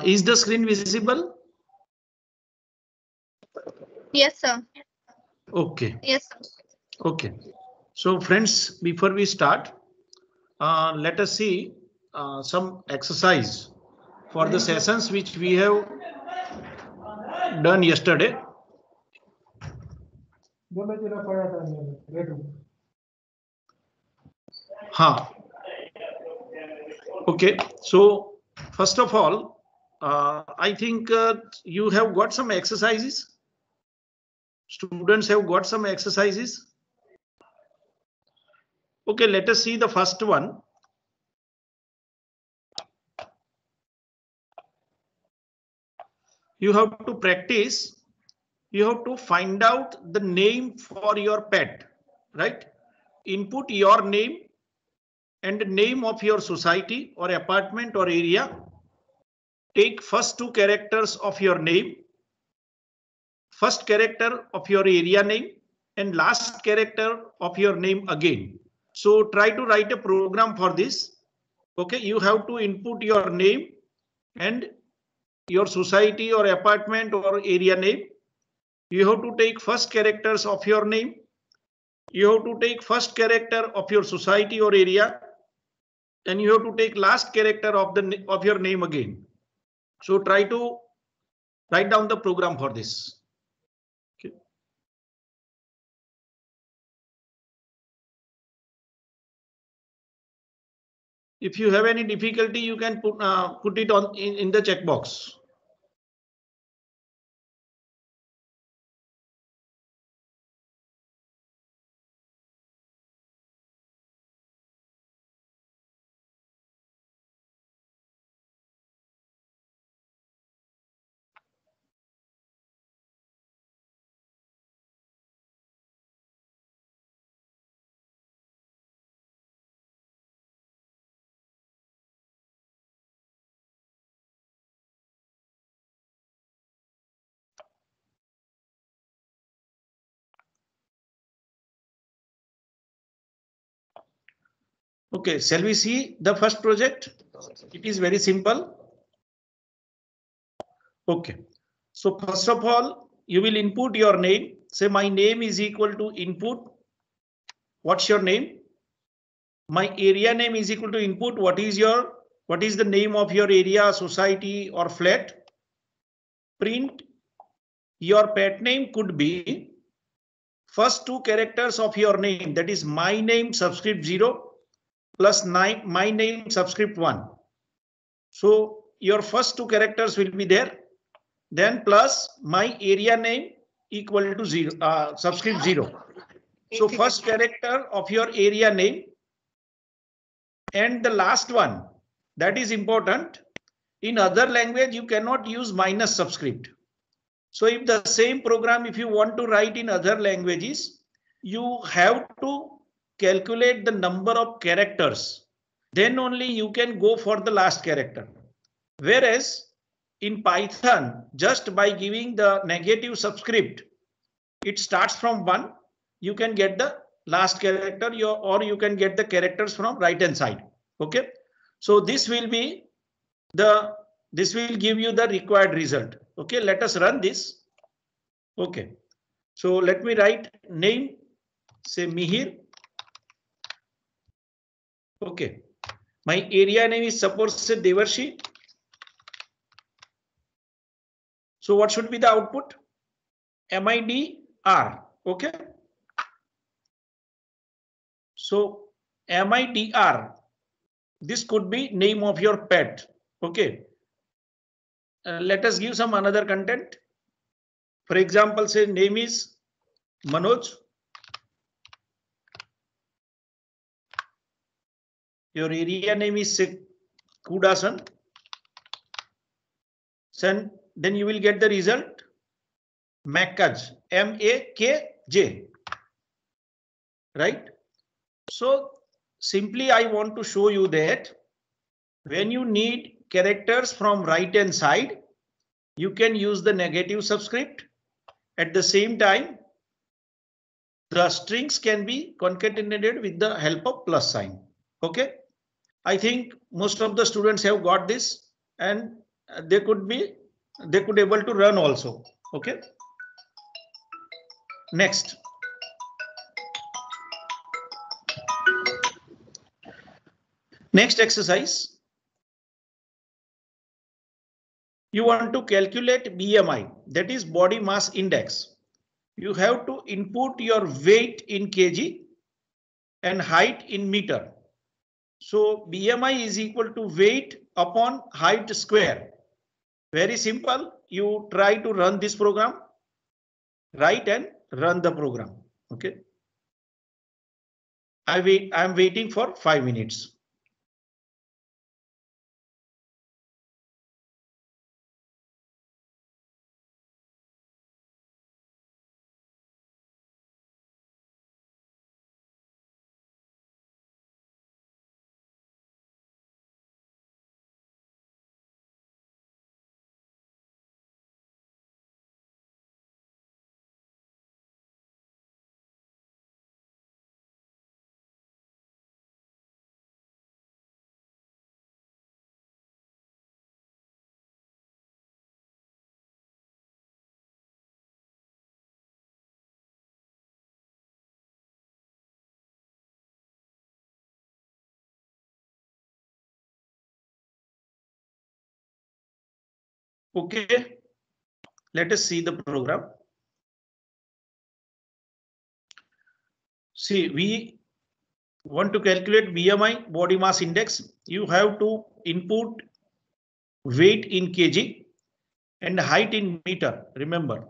Is the screen visible? Yes, sir. Okay. Yes, sir. Okay. So friends, before we start, let us see some exercise for the sessions which we have done yesterday. Okay, so first of all, I think you have got some exercises. Students have got some exercises. Okay, let us see the first one. You have to practice. You have to find out the name for your pet, right? Input your name and the name of your society or apartment or area. Take first two characters of your name, first character of your area name, and last character of your name again. So try to write a program for this. Okay, you have to input your name and your society or apartment or area name. You have to take first characters of your name. You have to take first character of your society or area, and you have to take last character of your name again. So try to write down the program for this. Okay. If you have any difficulty, you can put it on in the checkbox. Okay, shall we see the first project? It is very simple. Okay, so first of all, you will input your name. Say my name is equal to input. What's your name? My area name is equal to input. What is the name of your area, society, or flat? Print. Your pet name could be first two characters of your name, that is my name subscript 0 plus my name subscript 1. So your first two characters will be there, then plus my area name equal to 0 subscript 0. So first character of your area name and the last one, that is important. In other language you cannot use minus subscript. So if the same program, if you want to write in other languages, you have to calculate the number of characters. Then only you can go for the last character. Whereas in Python, just by giving the negative subscript, it starts from 1. You can get the last character or you can get the characters from right hand side. Okay. So this will be this will give you the required result. Okay, let us run this. Okay, so let me write name, say Mihir. Okay, my area name is suppose say Devarshi. So what should be the output? MIDR. Okay, so MIDR. This could be name of your pet. Okay, let us give some another content. For example, say name is Manoj. Your area name is say Kudasan. Then you will get the result Makaj, MAKJ, right? So simply I want to show you that when you need characters from right hand side, you can use the negative subscript. At the same time, the strings can be concatenated with the help of plus sign. Okay, I think most of the students have got this, and they could able to run also. Okay. Next. Next exercise. You want to calculate BMI, that is body mass index. You have to input your weight in kg and height in meter. So BMI is equal to weight upon height square. Very simple. You try to run this program. Write and run the program. Okay. I'm waiting for 5 minutes. Okay. Let us see the program. See, we want to calculate BMI, body mass index. You have to input weight in kg and height in meter. Remember,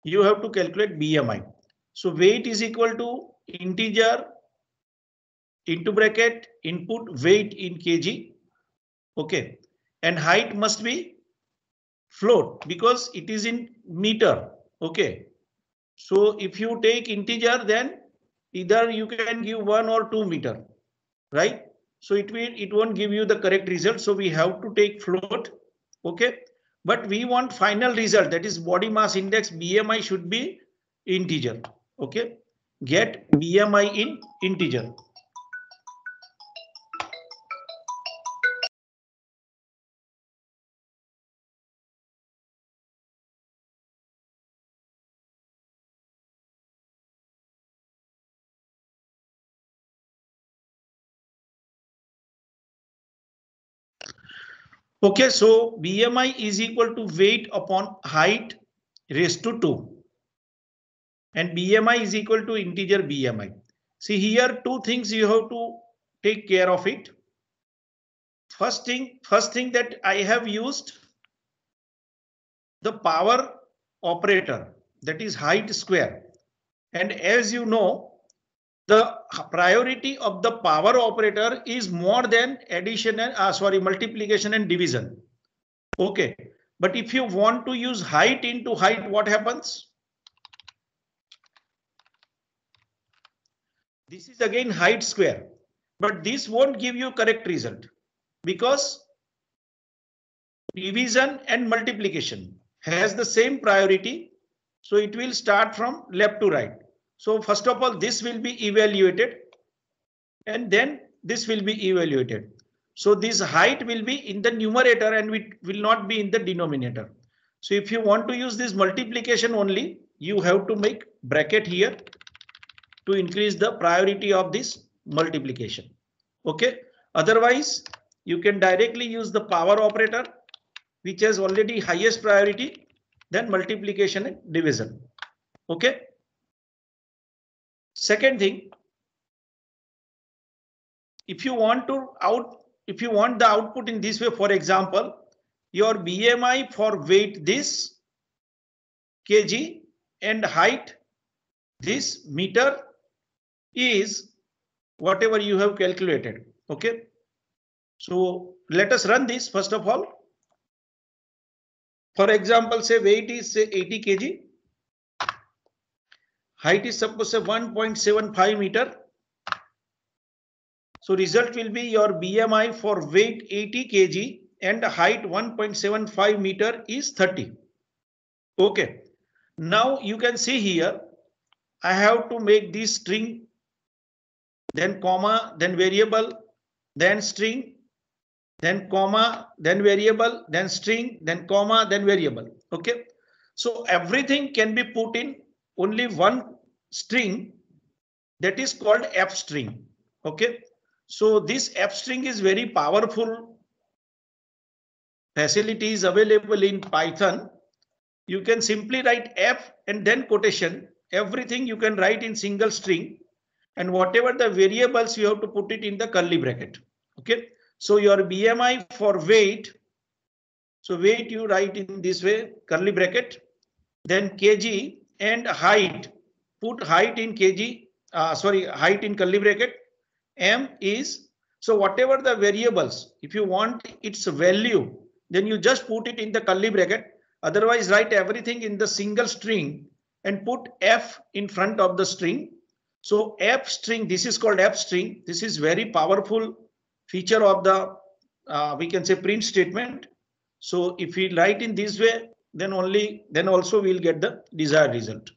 you have to calculate BMI. So weight is equal to integer into bracket input weight in kg. Okay. And height must be float because it is in meter. Okay. So if you take integer, then either you can give 1 or 2 meter, right? So it won't give you the correct result. So we have to take float. Okay. But we want final result, that is body mass index BMI should be integer. Okay. Get BMI in integer. Okay, so BMI is equal to weight upon height raised to 2. And BMI is equal to integer BMI. See here, two things you have to take care of it. First thing that I have used the power operator, that is height square. And as you know, the priority of the power operator is more than addition and multiplication and division. Okay, but if you want to use height into height, what happens? This is again height square, but this won't give you correct result because division and multiplication has the same priority. So it will start from left to right. So first of all, this will be evaluated and then this will be evaluated. So this height will be in the numerator and it will not be in the denominator. So if you want to use this multiplication only, you have to make bracket here to increase the priority of this multiplication. Okay. Otherwise, you can directly use the power operator, which has already highest priority than multiplication and division. Okay. Second thing, if you want the output in this way, for example, your BMI for weight this kg and height this meter is whatever you have calculated. Okay. So let us run this first of all. For example, say weight is say 80 kg. Height is suppose say 1.75 meter. So result will be your BMI for weight 80 kg and height 1.75 meter is 30. Okay. Now you can see here, I have to make this string, then comma, then variable, then string, then comma, then variable, then string, then comma, then variable. Okay. So everything can be put in only one string, that is called f string. Okay. So this f string is very powerful facility is available in Python. You can simply write f and then quotation. Everything you can write in single string, and whatever the variables you have to put it in the curly bracket. Okay. So your BMI for weight. So weight you write in this way, curly bracket, then kg and height. Put height in kg. Height in curly bracket. M is, so whatever the variables, if you want its value, then you just put it in the curly bracket. Otherwise, write everything in the single string and put f in front of the string. So f string, this is called f string. This is very powerful feature of the, we can say, print statement. So if we write in this way, then also we'll get the desired result.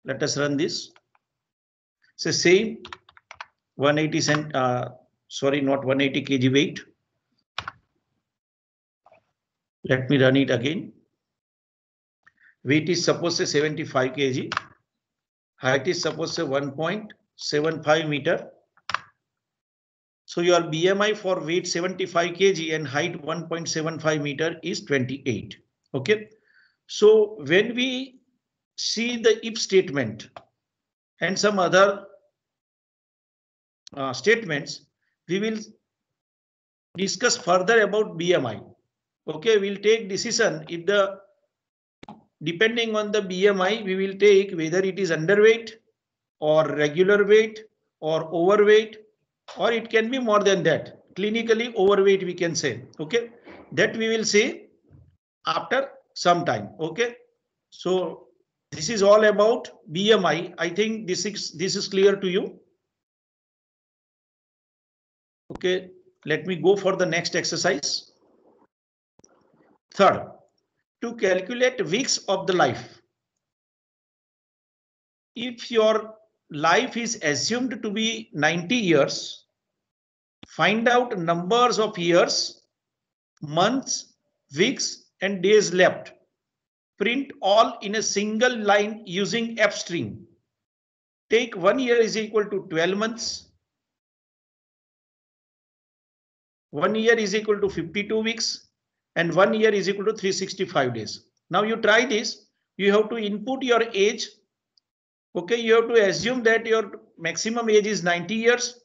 Let us run this. So same 180 not 180 kg weight. Let me run it again. Weight is supposed to 75 kg. Height is supposed to 1.75 meter. So your BMI for weight 75 kg and height 1.75 meter is 28. Okay. So when we see the if statement and some other statements, we will discuss further about BMI. Okay, we'll take decision if the, depending on the BMI, we will take whether it is underweight or regular weight or overweight, or it can be more than that. Clinically overweight we can say. Okay, that we will say after some time. Okay, so this is all about BMI. I think this is clear to you. Okay, let me go for the next exercise. Third, to calculate weeks of the life. If your life is assumed to be 90 years, find out numbers of years, months, weeks, and days left. Print all in a single line using F string. Take 1 year is equal to 12 months. 1 year is equal to 52 weeks. And 1 year is equal to 365 days. Now you try this. You have to input your age. Okay, you have to assume that your maximum age is 90 years.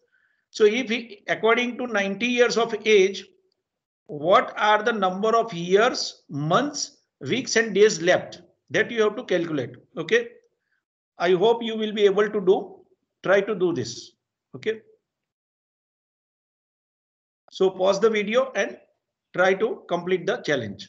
So if according to 90 years of age, what are the number of years, months, weeks and days left? That you have to calculate. Okay. I hope you will be able to try to do this. Okay. So pause the video and try to complete the challenge.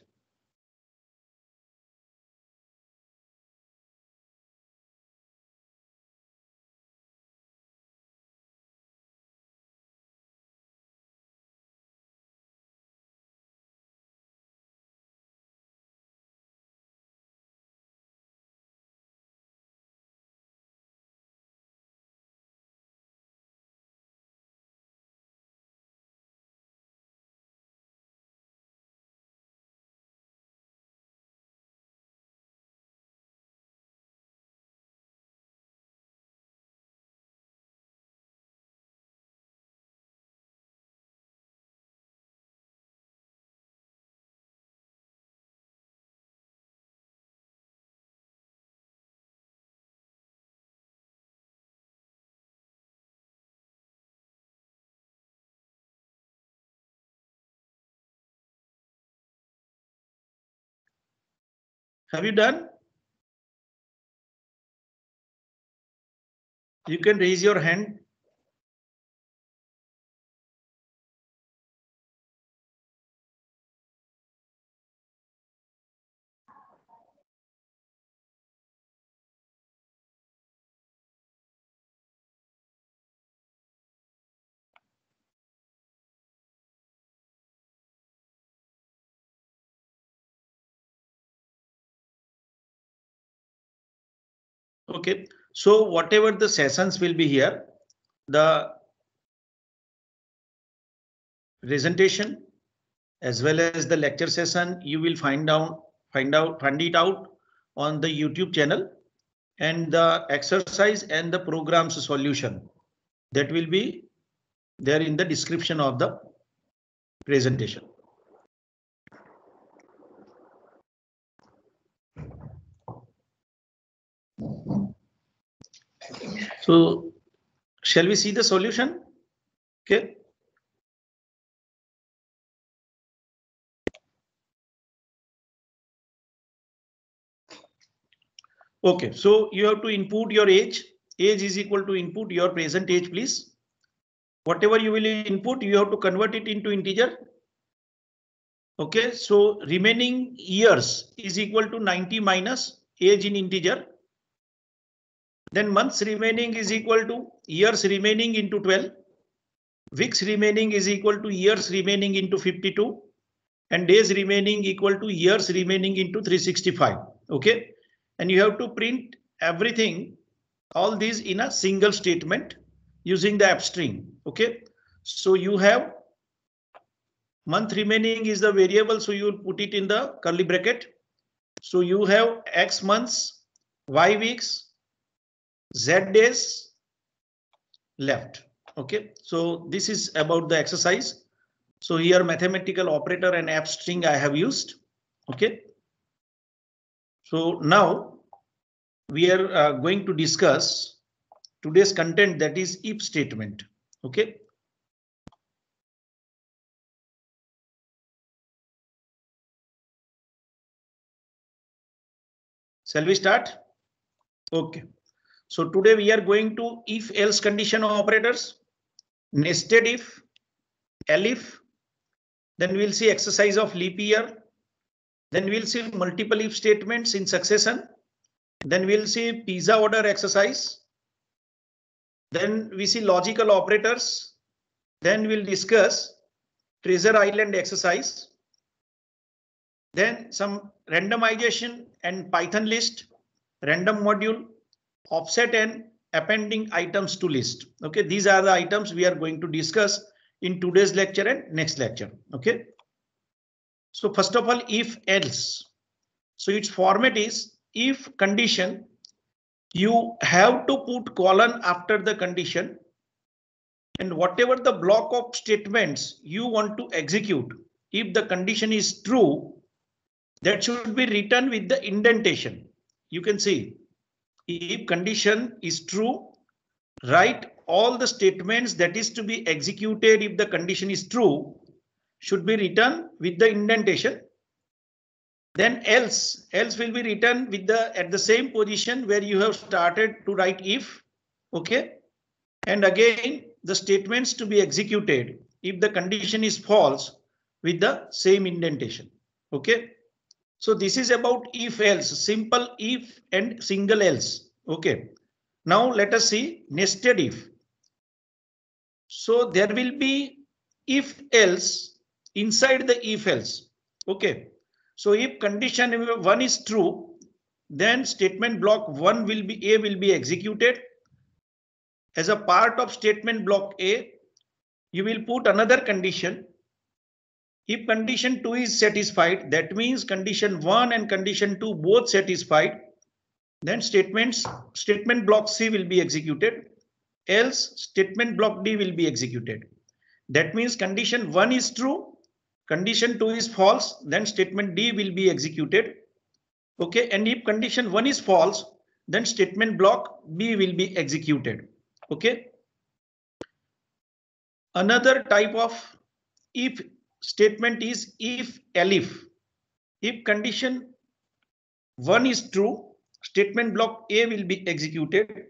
Have you done? You can raise your hand. Okay. So whatever the sessions will be here, the presentation as well as the lecture session. You will find it out on the YouTube channel, and the exercise and the program's solution that will be there in the description of the presentation. So shall we see the solution? Okay. Okay, so you have to input your age. Age is equal to input your present age, please. Whatever you will input, you have to convert it into integer. Okay, so remaining years is equal to 90 minus age in integer. Then months remaining is equal to years remaining into 12. Weeks remaining is equal to years remaining into 52. And days remaining equal to years remaining into 365. Okay, and you have to print everything, all these in a single statement using the app string. Okay, so you have month remaining is the variable, so you will put it in the curly bracket. So you have X months, Y weeks, Z days left. Okay, so this is about the exercise. So here mathematical operator and app string I have used. Okay, so now we are going to discuss today's content, that is if statement. Okay. Shall we start? Okay. So today we are going to if else condition operators, nested if, elif, then we'll see exercise of leap year, then we'll see multiple if statements in succession, then we'll see pizza order exercise, then we see logical operators, then we'll discuss treasure island exercise, then some randomization and Python list, random module, offset and appending items to list. Okay, these are the items we are going to discuss in today's lecture and next lecture. Okay, so first of all, if else. So its format is if condition, you have to put colon after the condition, and whatever the block of statements you want to execute, if the condition is true, that should be written with the indentation. You can see if condition is true, write all the statements that is to be executed if the condition is true should be written with the indentation. Then else will be written with the at the same position where you have started to write if. Okay, and again the statements to be executed if the condition is false with the same indentation. Okay. So this is about if else, simple if and single else. Okay. Now let us see nested if. So there will be if else inside the if else. Okay. So if condition 1 is true, then statement block 1 will be A will be executed. As a part of statement block A, you will put another condition. If condition 2 is satisfied, that means condition 1 and condition 2 both satisfied, then statement block C will be executed. Else statement block D will be executed. That means condition 1 is true, condition 2 is false, then statement D will be executed. Okay, and if condition 1 is false, then statement block B will be executed. Okay. Another type of if statement is if elif. If condition 1 is true, statement block A will be executed.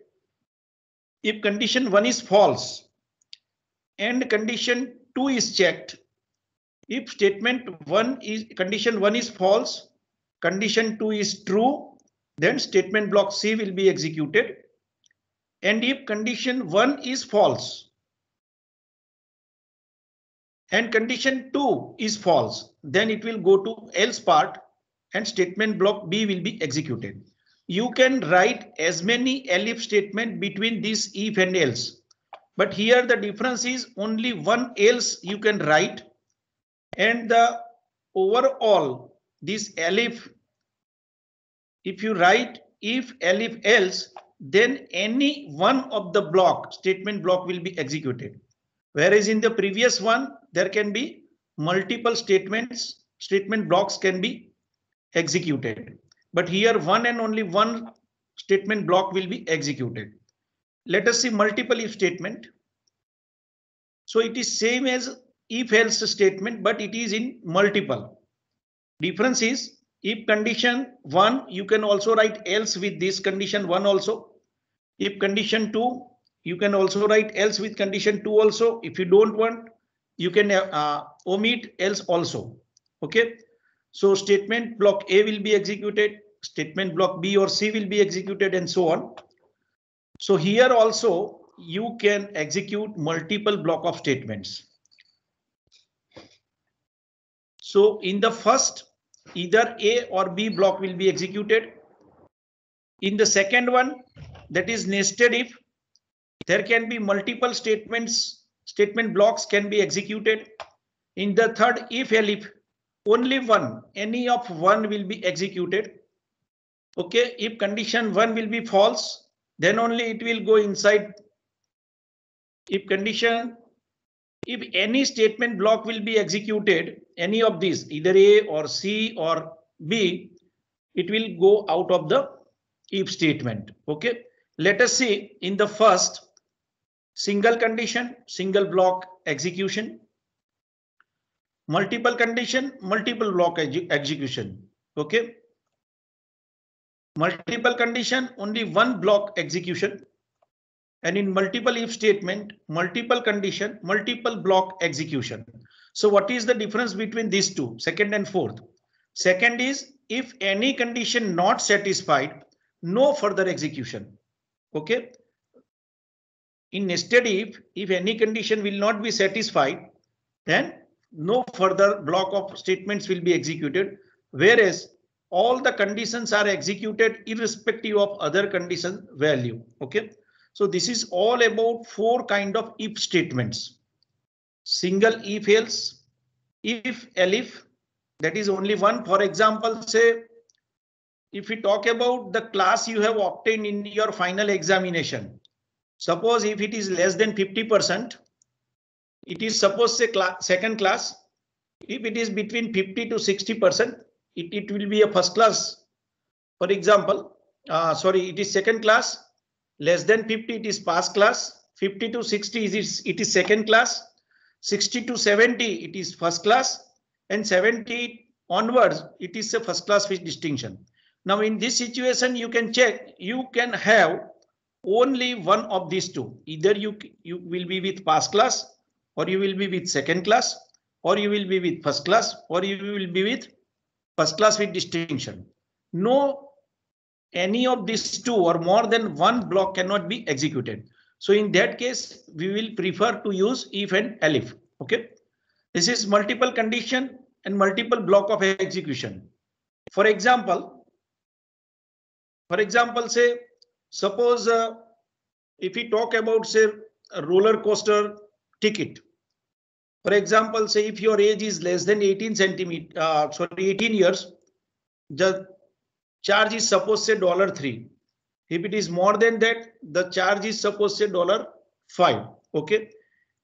If condition 1 is false and condition 2 is checked, if statement 1 is condition 1 is false, condition 2 is true, then statement block C will be executed. And if condition 1 is false and condition 2 is false, then it will go to else part and statement block B will be executed. You can write as many elif statement between this if and else. But here the difference is only one else you can write, and the overall this elif, if you write if elif else, then any one of the block statement block will be executed. Whereas in the previous one, there can be multiple statement blocks can be executed. But here one and only one statement block will be executed. Let us see multiple if statement. So it is same as if else statement, but it is in multiple. Difference is if condition 1, you can also write else with this condition 1 also. If condition 2, you can also write else with condition 2 also. If you don't want, you can omit else also. Okay. So statement block A will be executed, statement block B or C will be executed, and so on. So here also you can execute multiple block of statements. So in the first, either A or B block will be executed. In the second one, that is nested if, there can be multiple statement blocks can be executed. In the third, if elif, only one, any of one will be executed. Okay, if condition 1 will be false, then only it will go inside. If any statement block will be executed, any of these, either A or C or B, it will go out of the if statement. Okay, let us see in the first single condition, single block execution, multiple condition, multiple block execution. Okay, multiple condition, only one block execution. And in multiple if statement, multiple condition, multiple block execution. So what is the difference between these two, second and fourth? Second is if any condition not satisfied, no further execution. Okay. In nested if any condition will not be satisfied, then no further block of statements will be executed. Whereas all the conditions are executed irrespective of other condition value. Okay. So this is all about 4 kind of if statements. Single if else, if elif, that is only one. For example, say if we talk about the class you have obtained in your final examination, suppose if it is less than 50%, it is suppose say second class. If it is between 50 to 60%, it will be a first class. For example, it is second class. Less than 50, it is pass class. 50 to 60, it is second class. 60 to 70, it is first class. And 70 onwards, it is a first class with distinction. Now, in this situation, you can check, you can have only one of these two. Either you will be with pass class, or you will be with second class, or you will be with first class, or you will be with first class with distinction. No, any of these two or more than one block cannot be executed. So in that case, we will prefer to use if and elif. Okay, this is multiple condition and multiple block of execution. For example, say suppose if we talk about say a roller coaster ticket. For example, say if your age is less than 18 years, the charge is supposed to say $3. If it is more than that, the charge is supposed to say $5. Okay.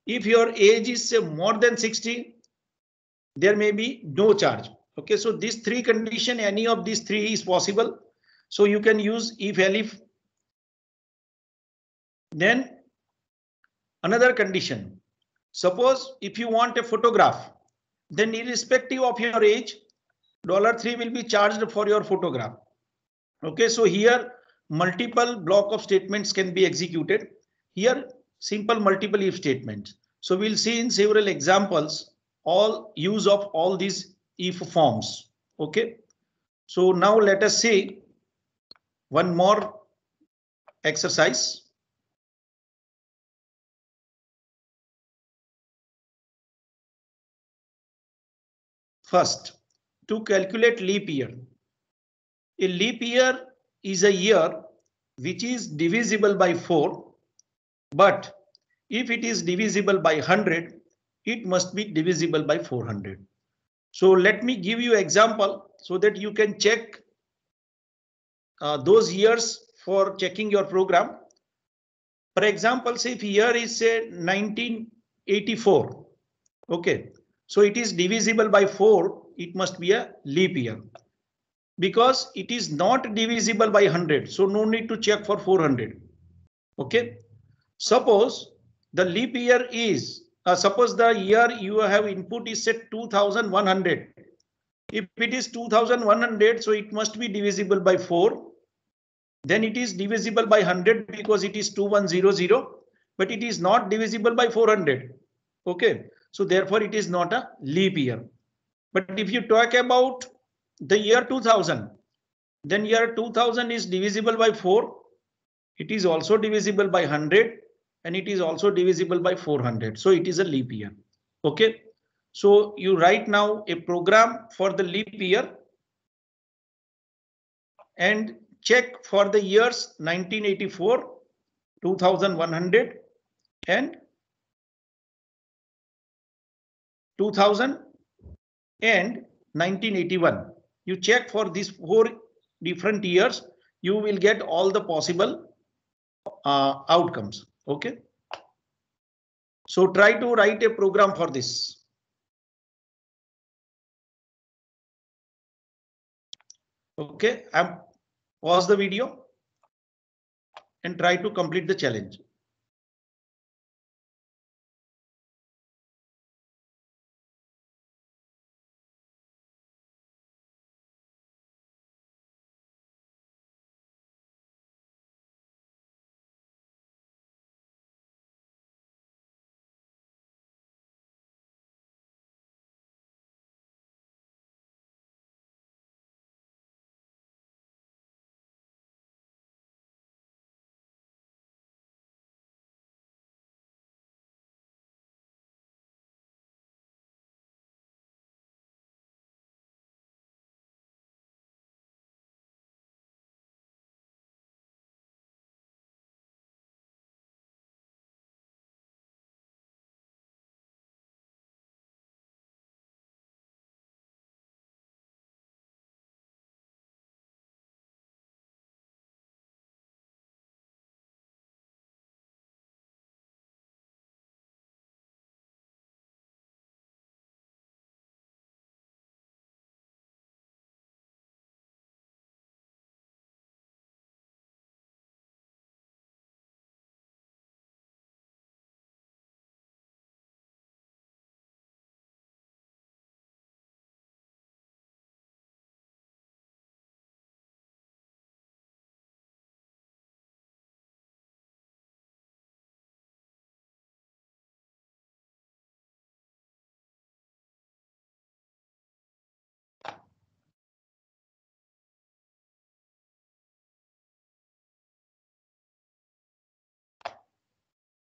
If your age is say more than 60, there may be no charge. Okay. So these 3 conditions, any of these 3 is possible. So you can use if elif. Then another condition. Suppose if you want a photograph, then irrespective of your age, $3 will be charged for your photograph. Okay, so here multiple block of statements can be executed. Here simple multiple if statements. So we'll see in several examples all use of all these if forms. Okay, so now let us see one more exercise. First, to calculate leap year. A leap year is a year which is divisible by 4, but If it is divisible by 100, it must be divisible by 400. So let me give you example so that you can check those years for checking your program. For example, say if year is say 1984. Okay, so it is divisible by 4. It must be a leap year because it is not divisible by 100. So no need to check for 400. Okay, suppose the leap year is suppose the year you have input is set 2100. If it is 2100, so it must be divisible by 4. Then it is divisible by 100 because it is 2100, but it is not divisible by 400. Okay, so therefore it is not a leap year. But if you talk about the year 2000, then year 2000 is divisible by 4. It is also divisible by 100 and it is also divisible by 400. So it is a leap year. Okay, so you write now a program for the leap year and check for the years 1984, 2100 and 2000 and 1981. You check for these 4 different years, you will get all the possible outcomes. Okay, so try to write a program for this. Okay, I'm pause the video and try to complete the challenge.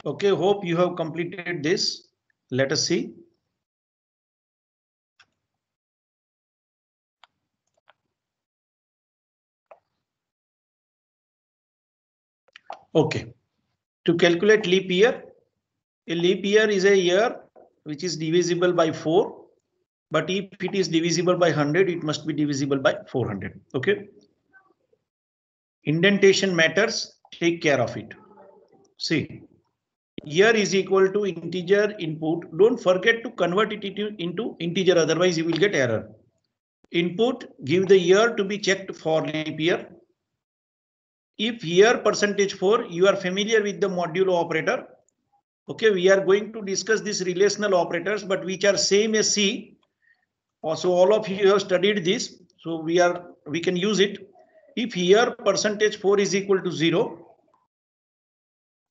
Okay, hope you have completed this. Let us see. Okay, to calculate leap year, a leap year is a year which is divisible by 4, but if it is divisible by 100, it must be divisible by 400. Okay, indentation matters, take care of it. See, year is equal to integer input. Don't forget to convert it into integer, otherwise you will get error. Input, give the year to be checked for leap year. If year %4, you are familiar with the modulo operator. Okay, we are going to discuss these relational operators, but which are same as C. Also, all of you have studied this, so we can use it. If here %4 is equal to 0,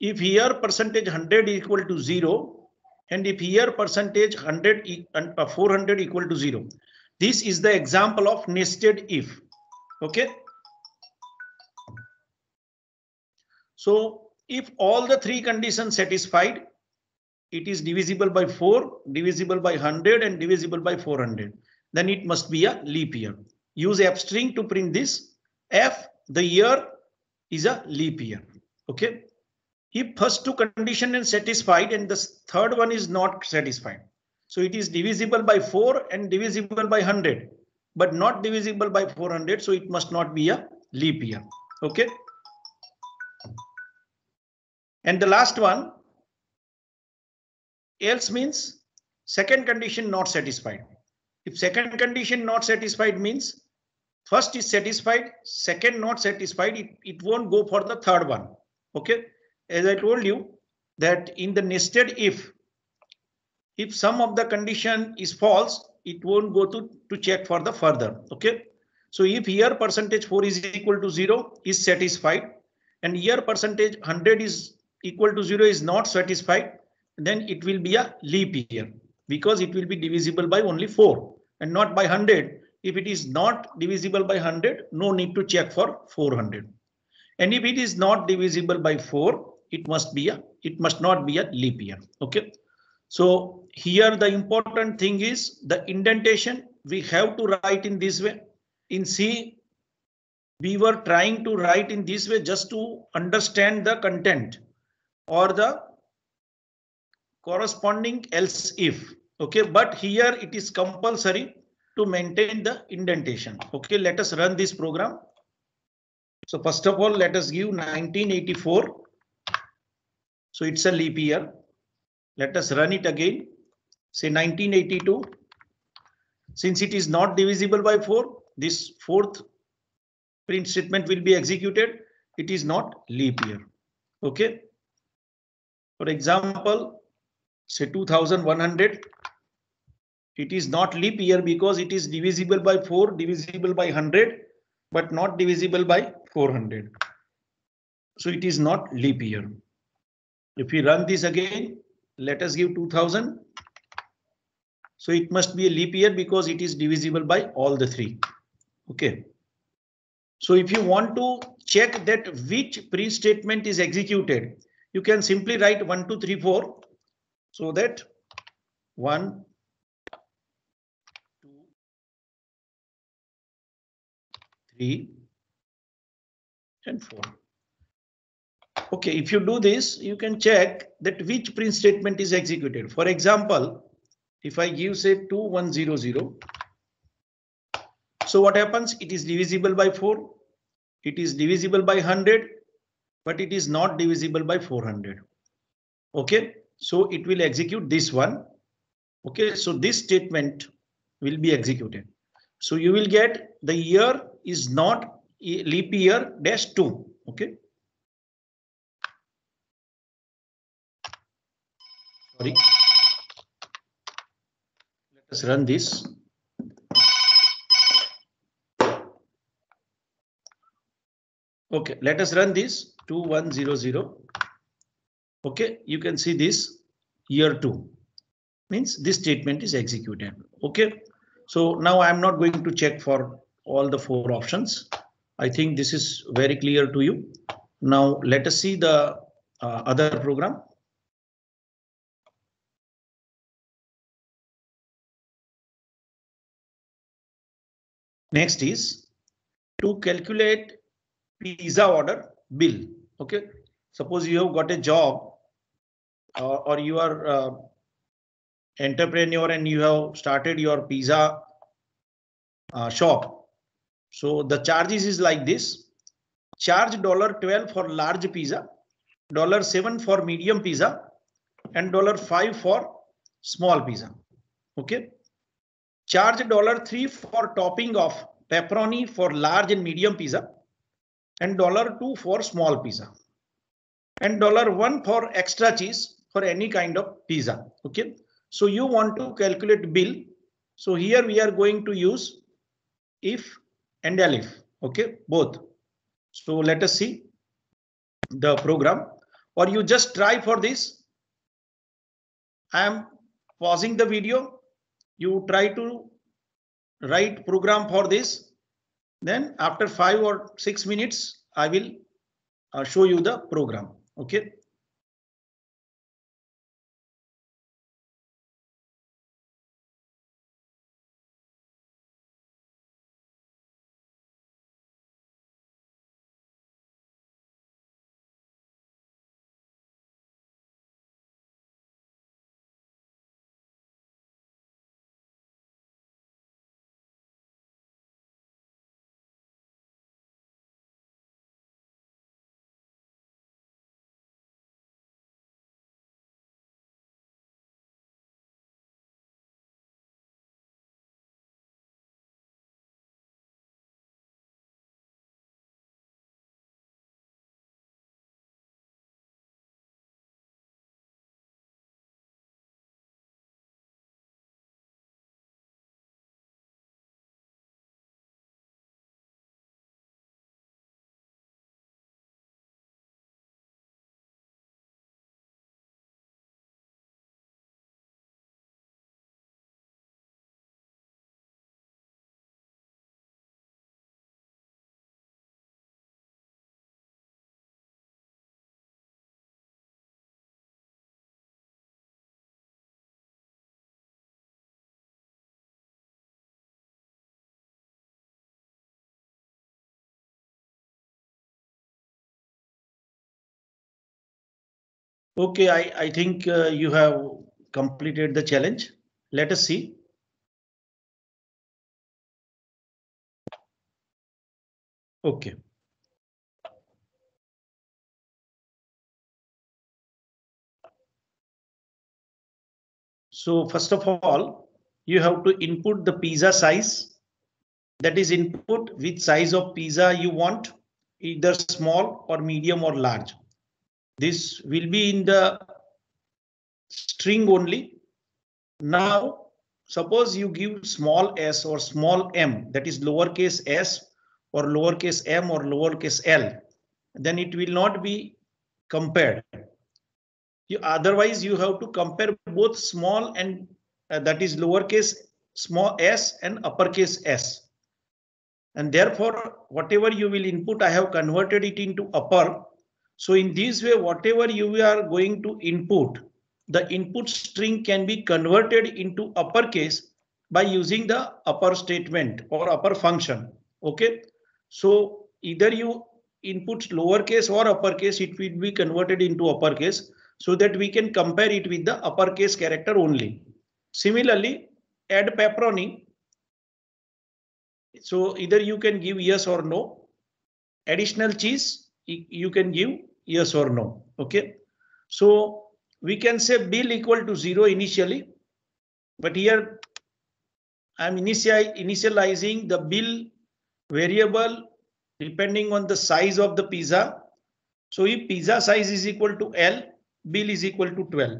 if here %100 is equal to 0, and if here %100 and 400 equal to 0, this is the example of nested if. Okay. So if all the 3 conditions satisfied, it is divisible by 4, divisible by 100 and divisible by 400. Then it must be a leap year. Use F string to print this. F, the year, is a leap year. Okay. if first two condition is satisfied and the third one is not satisfied. So it is divisible by 4 and divisible by 100, but not divisible by 400. So it must not be a leap year. Okay. And the last one, else means second condition not satisfied. If second condition not satisfied means first is satisfied, second not satisfied, it won't go for the third one. Okay. As I told you that in the nested if some of the condition is false, it won't go to check for the further. Okay. So if here percentage 4 is equal to 0 is satisfied and here percentage 100 is equal to 0 is not satisfied, then it will be a leap year because it will be divisible by only 4 and not by 100. If it is not divisible by 100, no need to check for 400. And if it is not divisible by 4, it must not be a leap year. Okay. So here the important thing is the indentation we have to write in this way. In C, we were trying to write in this way just to understand the content or the corresponding else if. Okay, but here it is compulsory to maintain the indentation. Okay, let us run this program. So first of all, let us give 1984. So it's a leap year. Let us run it again. Say 1982. Since it is not divisible by 4, this fourth print statement will be executed. It is not leap year. Okay. For example, say 2100. It is not leap year because it is divisible by 4, divisible by 100, but not divisible by 400. So it is not leap year. If we run this again, let us give 2000. So it must be a leap year because it is divisible by all the three. Okay. So if you want to check that which print statement is executed, you can simply write 1, 2, 3, 4. So that 1, 2, 3, and 4. Okay, if you do this, you can check that which print statement is executed. For example, if I give say 2100, so what happens? It is divisible by 4. It is divisible by 100, but it is not divisible by 400. Okay, so it will execute this one. Okay, so this statement will be executed. So you will get the year is not leap year -2. Okay. Sorry. Let us run this. Okay, let us run this 2100. Okay, you can see this year 2 means this statement is executed. Okay, so now I'm not going to check for all the 4 options. I think this is very clear to you. Now let us see the other program. Next is to calculate pizza order bill. Okay, suppose you have got a job or you are entrepreneur and you have started your pizza shop. So the charges is like this. Charge $12 for large pizza, $7 for medium pizza, and $5 for small pizza. Okay. Charge $3 for topping of pepperoni for large and medium pizza, and $2 for small pizza, and $1 for extra cheese for any kind of pizza. Okay. So you want to calculate bill. So here we are going to use if and elif. Okay, both. So let us see the program, or you just try for this. I am pausing the video. You try to write program for this. Then after 5 or 6 minutes, I will show you the program. Okay. Okay, I think you have completed the challenge. Let us see. Okay. So first of all, you have to input the pizza size. That is input which size of pizza you want, either small or medium or large. This will be in the string only. Now, suppose you give small s or small m, that is lowercase s or lowercase m or lowercase l, then it will not be compared. Otherwise, you have to compare both small and that is lowercase small s and uppercase s. And therefore, whatever you will input, I have converted it into upper. So in this way, whatever you are going to input, the input string can be converted into uppercase by using the upper statement or upper function. Okay. So either you input lowercase or uppercase, it will be converted into uppercase so that we can compare it with the uppercase character only. Similarly, add pepperoni. So either you can give yes or no. Additional cheese, you can give yes or no. Okay. So we can say bill equal to 0 initially, but here I'm initializing the bill variable depending on the size of the pizza. So if pizza size is equal to L, bill is equal to 12.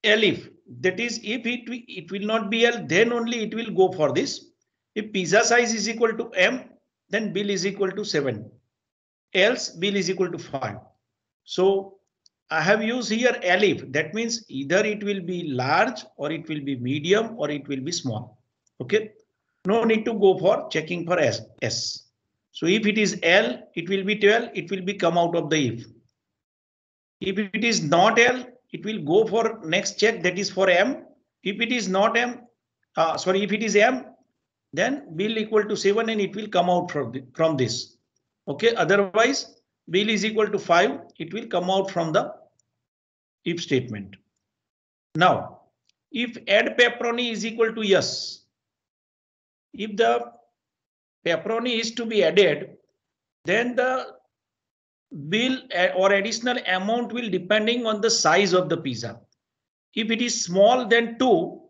L if, that is if it will not be L, then only it will go for this. If pizza size is equal to M, then bill is equal to 7. Else bill is equal to 5. So I have used here elif. That means either it will be large or it will be medium or it will be small. Okay. No need to go for checking for S. So if it is L, it will be 12. It will be come out of the if. If it is not L, it will go for next check, that is for M. If it is not M, if it is M, then bill equal to 7 and it will come out from this. Okay. Otherwise, bill is equal to 5. It will come out from the if statement. Now, if add pepperoni is equal to yes, if the pepperoni is to be added, then the bill or additional amount will depending on the size of the pizza. If it is small, then 2,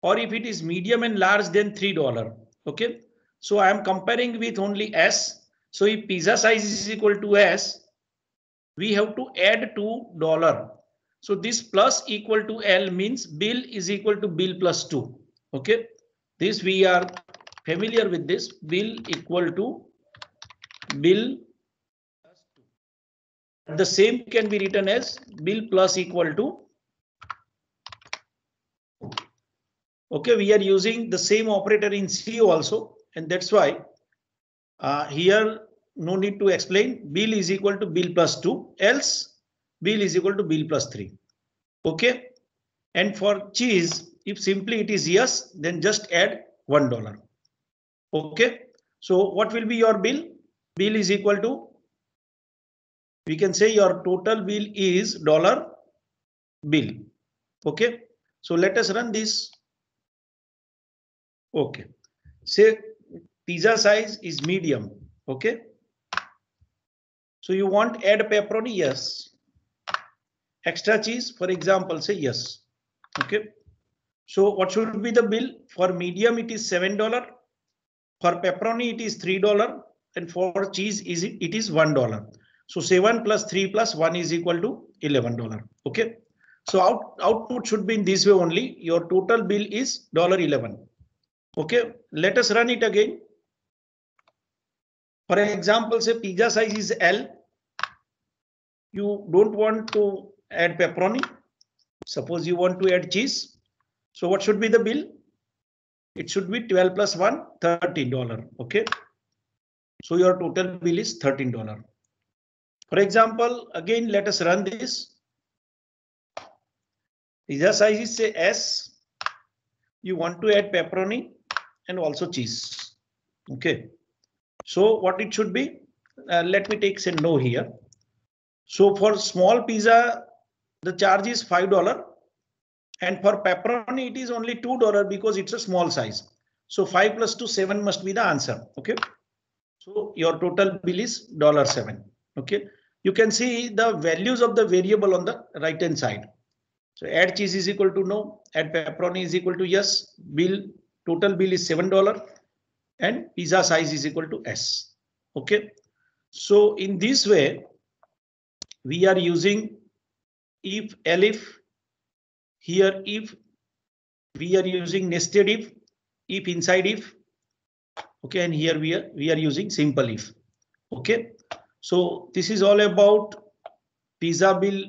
or if it is medium and large, then $3. Okay. So I am comparing with only S. So if pizza size is equal to S, we have to add $2. So this plus equal to L means bill is equal to bill plus 2. Okay. This we are familiar with this, bill equal to bill plus 2. The same can be written as bill plus equal to. Okay, we are using the same operator in C also, and that's why here no need to explain. Bill is equal to bill plus 2, else bill is equal to bill plus 3. Okay, and for cheese, if simply it is yes, then just add $1. Okay, so what will be your bill? Bill is equal to, we can say your total bill is dollar bill. Okay, so let us run this. Okay, say pizza size is medium. Okay, so you want add pepperoni? Yes. Extra cheese, for example, say yes. Okay, so what should be the bill? For medium it is $7, for pepperoni it is $3, and for cheese it is $1. So 7 plus 3 plus 1 is equal to $11. Okay, so output should be in this way only. Your total bill is $11. Okay, let us run it again. For example, say pizza size is L. You don't want to add pepperoni. Suppose you want to add cheese. So what should be the bill? It should be 12 plus 1, $13. Okay. So your total bill is $13. For example, again, let us run this. Pizza size is say S. You want to add pepperoni and also cheese. Okay. So what it should be? Let me take say no here. So for small pizza, the charge is $5. And for pepperoni, it is only $2 because it's a small size. So 5 plus 2, 7 must be the answer. Okay. So your total bill is $7. Okay. You can see the values of the variable on the right hand side. So add cheese is equal to no, add pepperoni is equal to yes, total bill is $7 and pizza size is equal to S. Okay. So in this way, we are using if, elif, here if, we are using nested if inside if. Okay, and here we are using simple if. Okay, so this is all about pizza bill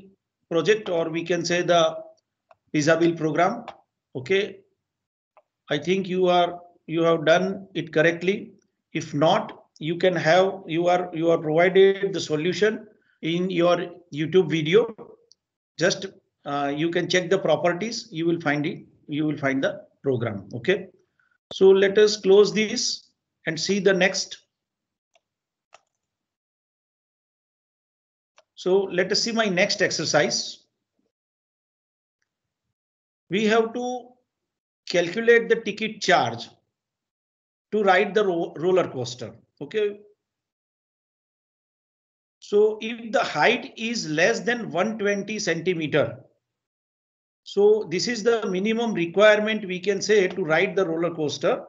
project, or we can say the pizza bill program. Okay, I think you have done it correctly. If not, you can have you are provided the solution in your YouTube video. Just you can check the properties. You will find it. You will find the program. Okay. So let us close this and see the next. So let us see my next exercise. We have to calculate the ticket charge to ride the roller coaster. Okay. So if the height is less than 120 centimeter, so this is the minimum requirement we can say to ride the roller coaster.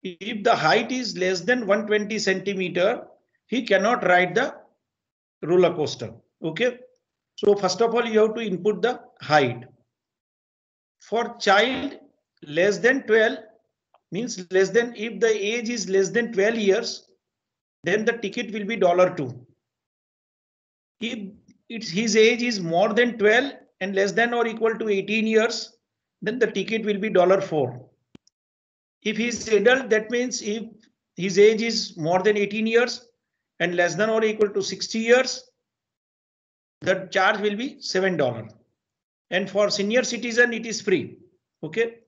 If the height is less than 120 centimeter, he cannot ride the roller coaster. Okay. So first of all, you have to input the height. For child less than 12 means less than, if the age is less than 12 years, then the ticket will be $2. If his age is more than 12 and less than or equal to 18 years, then the ticket will be $4. If he is adult, that means if his age is more than 18 years and less than or equal to 60 years, the charge will be $7. And for senior citizen, it is free. Okay.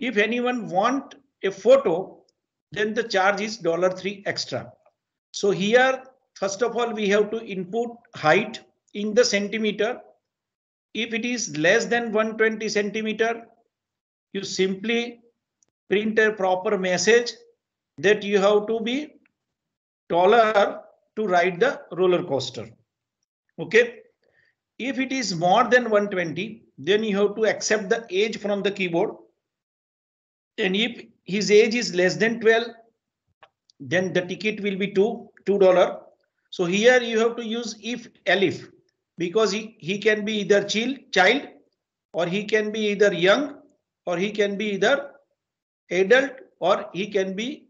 If anyone want a photo, then the charge is $3 extra. So here, first of all, we have to input height in the centimeter. If it is less than 120 centimeter, you simply print a proper message that you have to be taller to ride the roller coaster. Okay. If it is more than 120, then you have to accept the age from the keyboard. And if his age is less than 12, then the ticket will be $2. So here you have to use if elif, because he can be either child, or he can be either young, or he can be either adult, or he can be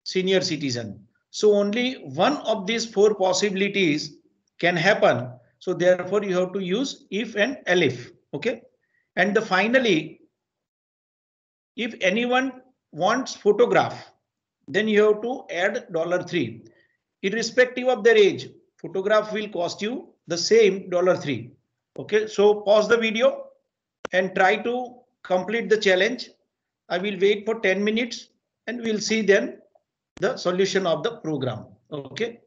senior citizen. So only one of these four possibilities can happen. So therefore you have to use if and elif. Okay. And finally, if anyone wants photograph, then you have to add $3. Irrespective of their age, photograph will cost you the same $3. Okay, so pause the video and try to complete the challenge. I will wait for 10 minutes and we'll see then the solution of the program. Okay.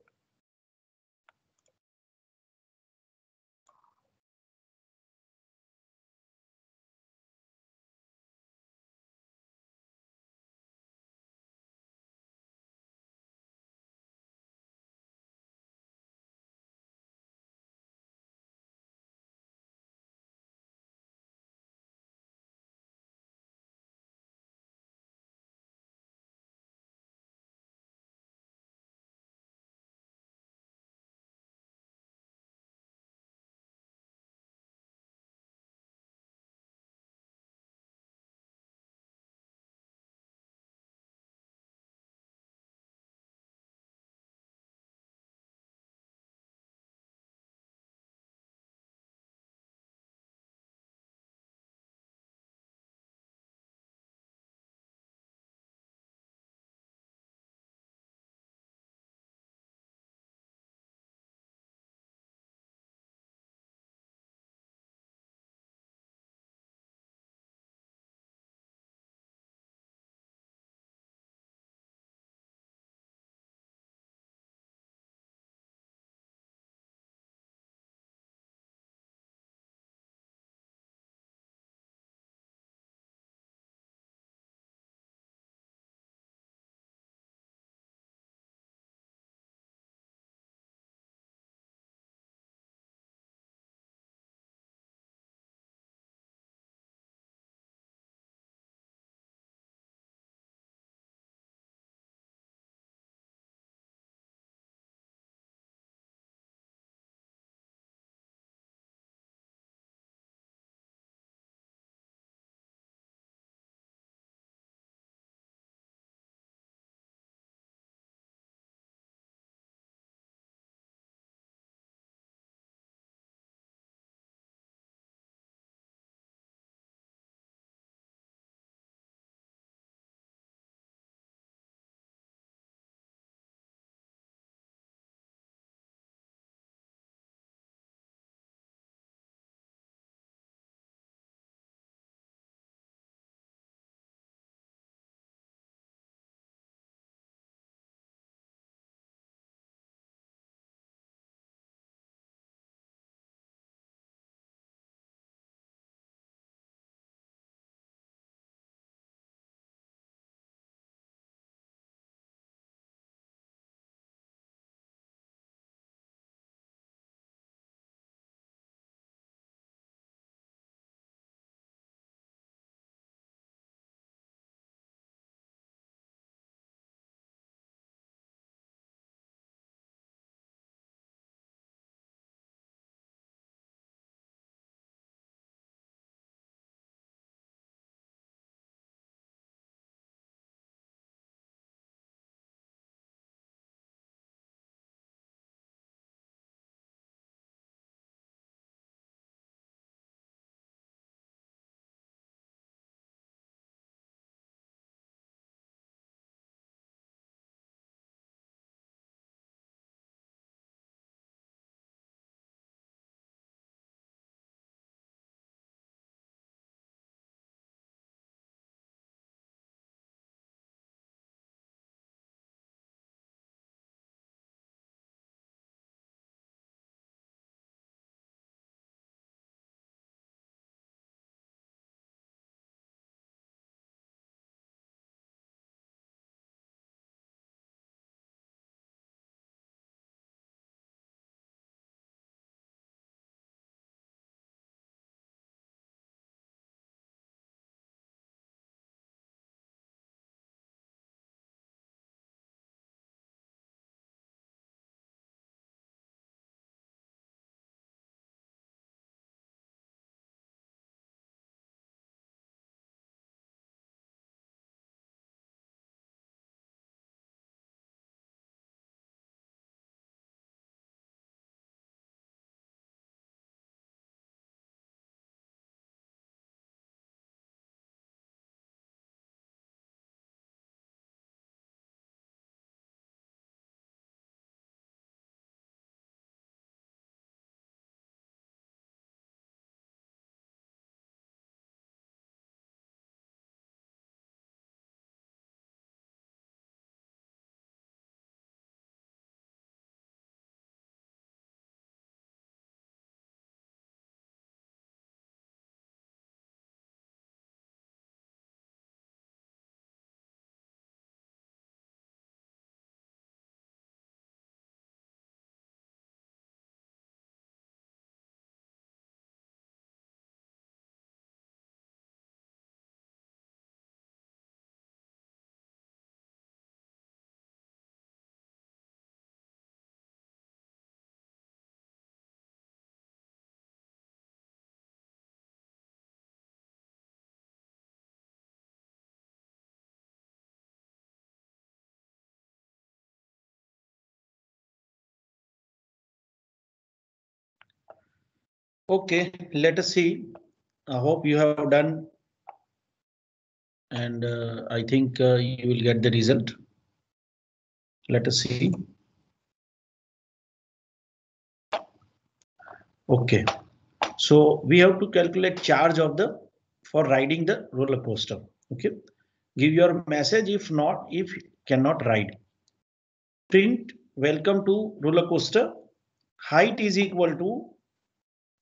Okay, let us see. I hope you have done, and I think you will get the result. Let us see. Okay, so we have to calculate charge of the for riding the roller coaster. Okay, give your message if not, if cannot ride. Print welcome to roller coaster. Height is equal to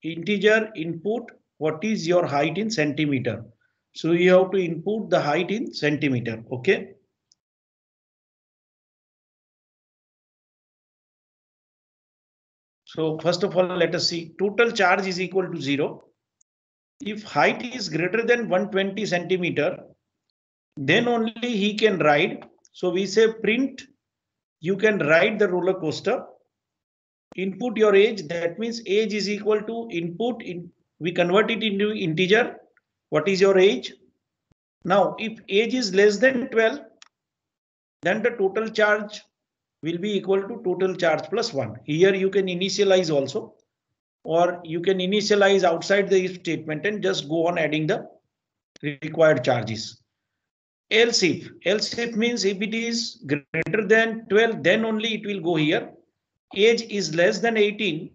integer input. What is your height in centimeter? So you have to input the height in centimeter. Okay. So first of all, let us see total charge is equal to 0. If height is greater than 120 centimeter, then only he can ride. So we say print, you can ride the roller coaster. Input your age. That means age is equal to input. We convert it into integer. What is your age? Now, if age is less than 12, then the total charge will be equal to total charge plus 1. Here you can initialize also, or you can initialize outside the if statement and just go on adding the required charges. Else if means if it is greater than 12, then only it will go here. Age is less than 18,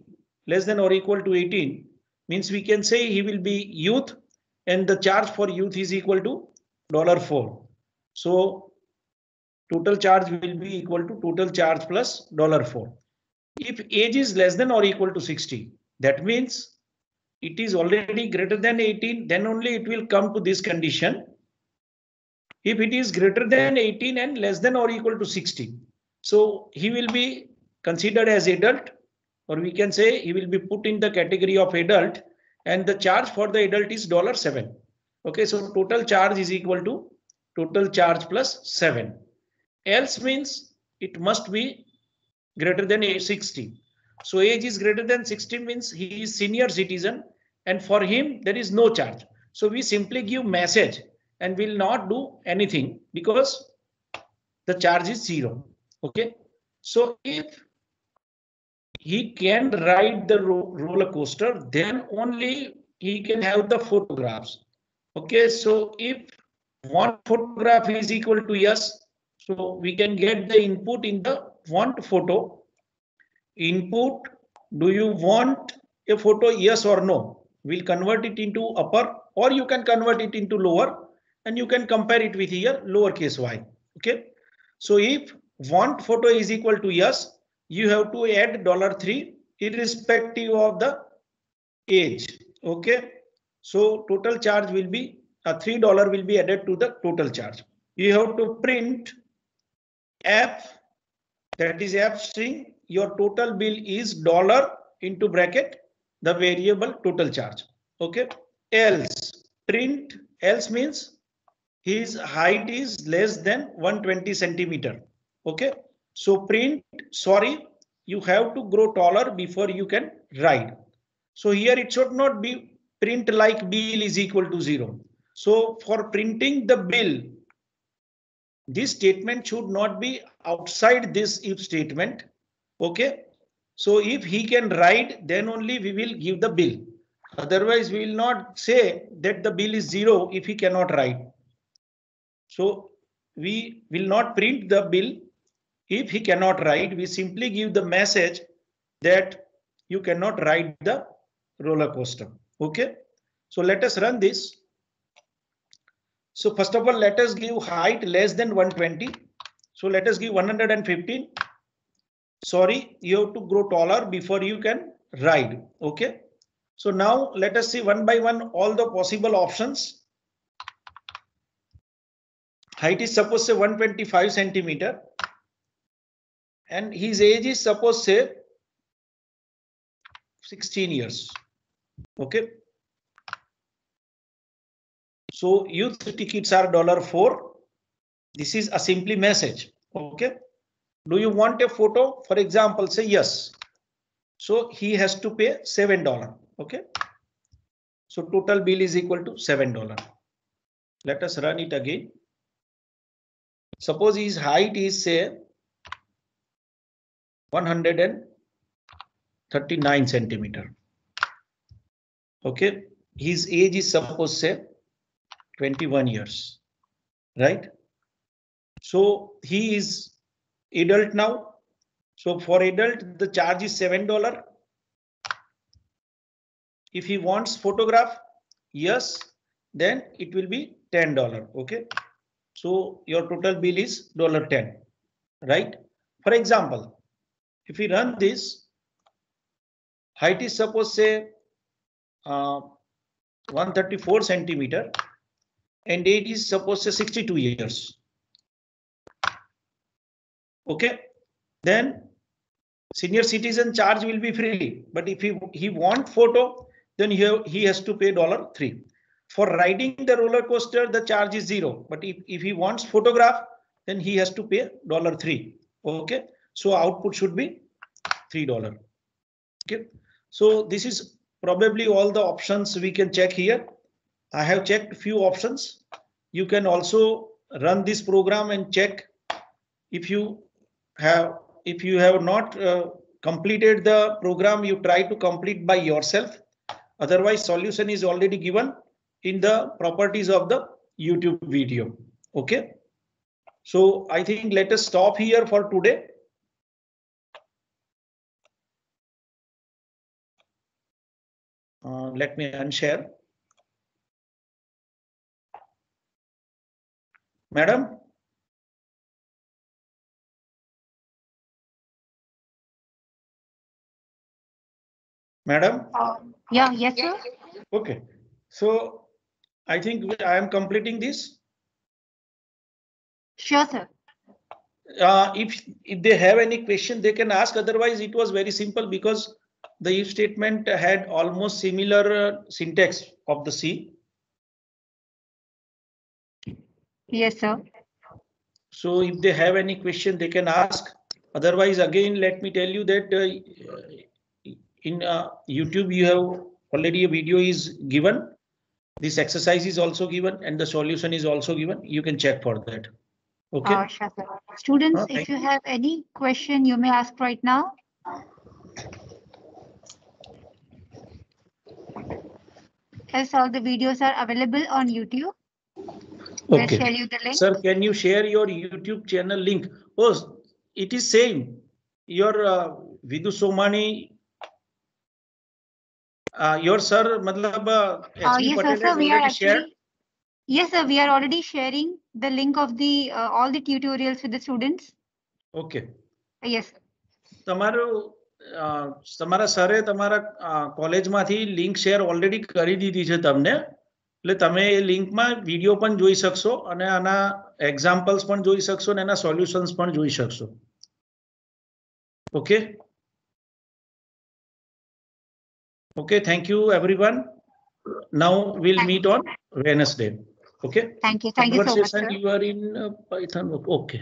less than or equal to 18, means we can say he will be youth, and the charge for youth is equal to $4. So total charge will be equal to total charge plus $4. If age is less than or equal to 60, that means it is already greater than 18, then only it will come to this condition. If it is greater than 18 and less than or equal to 60, so he will be considered as adult, or we can say he will be put in the category of adult, and the charge for the adult is $7. Okay, so total charge is equal to total charge plus 7. Else means it must be greater than age 60. So age is greater than 60 means he is senior citizen, and for him there is no charge. So we simply give message and will not do anything because the charge is 0. Okay. So if he can ride the roller coaster, then only he can have the photographs. Okay. So if one photograph is equal to yes, so we can get the input in the want photo. Input, do you want a photo, yes or no? We'll convert it into upper, or you can convert it into lower, and you can compare it with here lowercase y. Okay, so if want photo is equal to yes, you have to add $3 irrespective of the age. Okay, so total charge will be $3 will be added to the total charge. You have to print app, that is app string. Your total bill is dollar into bracket the variable total charge. Okay. Else print, else means his height is less than 120 centimeter. Okay. So print, sorry, you have to grow taller before you can ride. So here it should not be print like bill is equal to 0. So for printing the bill, this statement should not be outside this if statement. Okay. So if he can write, then only we will give the bill. Otherwise, we will not say that the bill is 0 if he cannot write. So we will not print the bill if he cannot write. We simply give the message that you cannot ride the roller coaster. Okay. So let us run this. So first of all, let us give height less than 120. So let us give 115. Sorry, you have to grow taller before you can ride. Okay. So now let us see one by one all the possible options. Height is suppose say 125 centimeter. And his age is suppose say 16 years. Okay. So youth tickets are $4. This is a simply message. Okay. Do you want a photo? For example, say yes. So he has to pay $7. Okay. So total bill is equal to $7. Let us run it again. Suppose his height is say 139 centimeter. Okay, his age is suppose say 21 years, right? So he is adult now. So for adult, the charge is $7. If he wants photograph, yes, then it will be $10. Okay. So your total bill is $10, right? For example, if we run this, height is suppose say 134 centimeter and age is suppose say 62 years. Okay, then senior citizen charge will be free, but if he want photo, then he has to pay $3. For riding the roller coaster, the charge is $0, but if he wants photograph, then he has to pay $3. Okay, so output should be $3. Okay, so this is probably all the options we can check here. I have checked few options. You can also run this program and check if you have not completed the program, you try to complete by yourself. Otherwise, solution is already given in the properties of the YouTube video. Okay. So I think let us stop here for today. Let me unshare. Madam. Madam? Yeah, yes, sir. Okay. So I think I am completing this. Sure, sir. If they have any question, they can ask. Otherwise, it was very simple because the if statement had almost similar syntax of the C. Yes, sir. So if they have any question, they can ask. Otherwise, again, let me tell you that in YouTube, you have already a video is given. This exercise is also given and the solution is also given. You can check for that. Okay. Sure, sir. Students, if you have any question, you may ask right now. As all the videos are available on YouTube. Okay. I'll share you the link. Sir, can you share your YouTube channel link? Oh, it is same. Your Vidu Somani. Your sir, matlab, Yes, Patel sir, we are already shared. actually. Yes, sir, we are already sharing the link of the all the tutorials with the students. Okay. Yes. તમારા સરે તમારા કોલેજમાંથી link share already કરી દીધી છે તમને, એટલે તમે એ લિંકમાં વિડીયો પણ જોઈ શકશો અને આના એક્ઝામ્પલ્સ પણ જોઈ શકશો અને એના સોલ્યુશન્સ પણ જોઈ શકશો. Okay. Okay, thank you everyone. Now we'll meet on Wednesday. Okay. Thank you so much, sir. You are in Python. Okay.